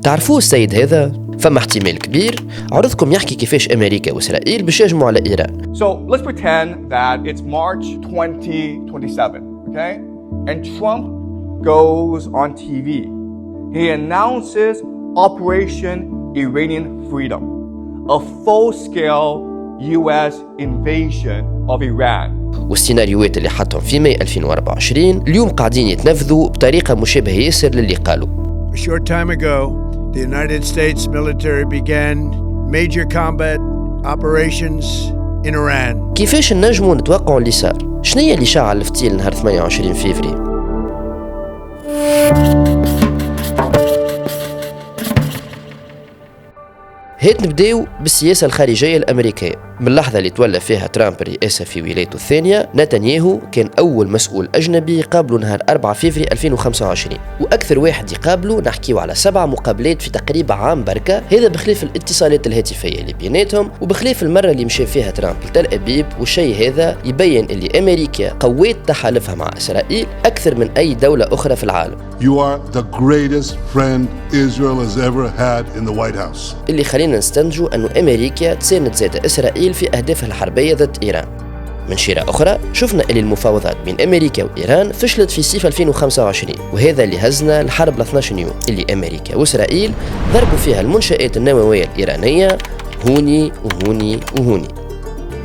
تعرفوه السيد هذا؟ فما احتمال كبير عرضكم يحكي كيفاش أمريكا وإسرائيل باش يهجموا على إيران. So let's pretend that it's March 2027, okay? And Trump goes on TV. He announces Operation Iranian Freedom, a full-scale US invasion of Iran. والسيناريوهات اللي حطهم في ماي 2024 اليوم قاعدين يتنفذوا بطريقة مشابهة ياسر للي قالوا. A short time ago, the United States military began major combat operations in Iran. كيفاش نجموا نتوقعوا اللي صار؟ شنية اللي شعل الفتيل نهار 28 فيفري؟ هات نبداو بالسياسة الخارجية الأمريكية. من اللحظة اللي تولى فيها ترامب الرئاسة في ولايته الثانية، نتنياهو كان أول مسؤول أجنبي يقابله نهار 4 فيفري 2025، وأكثر واحد يقابله نحكيو على 7 مقابلات في تقريبا عام بركة، هذا بخلاف الاتصالات الهاتفية اللي بيناتهم وبخلاف المرة اللي مشى فيها ترامب لتل أبيب. والشيء هذا يبين اللي أمريكا قوات تحالفها مع إسرائيل أكثر من أي دولة أخرى في العالم. You are the greatest friend Israel has ever had in the White House. اللي خلينا نستنتجوا أنه أمريكا تساند زاد إسرائيل في أهدافها الحربية ضد إيران. من شيرة أخرى شفنا أن المفاوضات بين أمريكا وإيران فشلت في صيف 2025، وهذا اللي هزنا الحرب ل 12 يوم اللي أمريكا وإسرائيل ضربوا فيها المنشآت النووية الإيرانية هوني وهوني وهوني.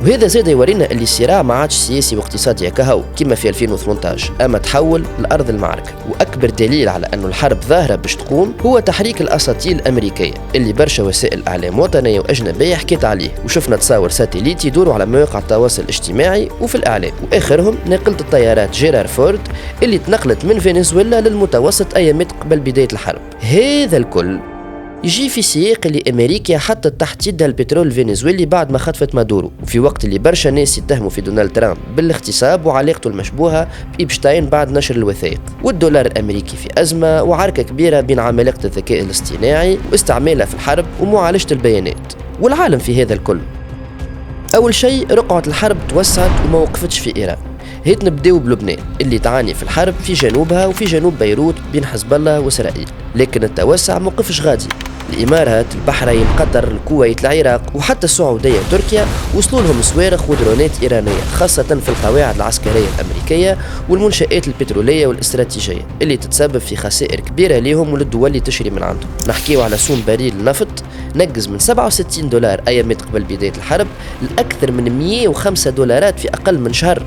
وهذا زاد يورينا اللي الصراع ما عادش سياسي واقتصادي كهو كما في 2018، أما تحول لأرض المعركة. وأكبر دليل على أنه الحرب ظاهرة باش تقوم هو تحريك الأساطيل الأمريكية اللي برشا وسائل إعلام وطنية وأجنبية حكيت عليه، وشفنا تصاور ساتيليتي يدوروا على مواقع التواصل الاجتماعي وفي الإعلام. وآخرهم ناقلة الطيارات جيرار فورد اللي تنقلت من فنزويلا للمتوسط أيامات قبل بداية الحرب. هذا الكل يجي في سياق اللي أمريكا حطت تحت يدها البترول الفنزويلي بعد ما خطفت مادورو، وفي وقت اللي برشا ناس يتهموا في دونالد ترامب بالاغتصاب وعلاقته المشبوهة بإبشتاين بعد نشر الوثائق. والدولار الأمريكي في أزمة وعركة كبيرة بين عمالقة الذكاء الاصطناعي واستعمالها في الحرب ومعالجة البيانات، والعالم في هذا الكل. أول شيء رقعة الحرب توسعت وما وقفتش في إيران. هيت نبداو بلبنان اللي تعاني في الحرب في جنوبها وفي جنوب بيروت بين حزب الله وإسرائيل، لكن التوسع موقفش غادي. الإمارات، البحرين، قطر، الكويت، العراق وحتى السعودية وتركيا وصلوا لهم صواريخ ودرونات إيرانية، خاصة في القواعد العسكرية الأمريكية والمنشآت البترولية والاستراتيجية اللي تتسبب في خسائر كبيرة لهم وللدول اللي تشري من عندهم. نحكيو على سوم بريل النفط نقز من $67 أيامات قبل بداية الحرب لأكثر من $105 في أقل من شهر.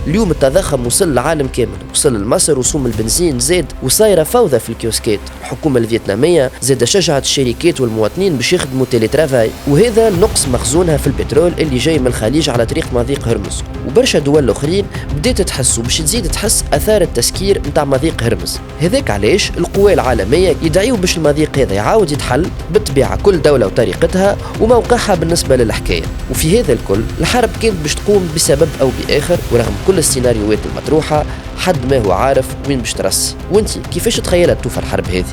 اليوم التضخم وصل للعالم كامل، وصل لمصر وسوم البنزين زاد وصايرة فوضى في الكيوسكات. الحكومة الفيتنامية زاد شجعت الشركات والمواطنين باش يخدموا تيليترافاي، وهذا نقص مخزونها في البترول اللي جاي من الخليج على طريق مضيق هرمز. وبرشا دول اخرين بدات تحس وباش تزيد تحس اثار التسكير نتاع مضيق هرمز. هذاك علاش القوى العالمية يدعيوا باش المضيق هذا يعاود يتحل، بالطبيعة كل دولة وطريقتها وموقعها بالنسبة للحكاية. وفي هذا الكل الحرب كانت باش تقوم بسبب او باخر، ورغم كل السيناريوهات المطروحة حد ما هو عارف وين باش ترسي. وانتي كيفاش تخيلت توفى الحرب هذه؟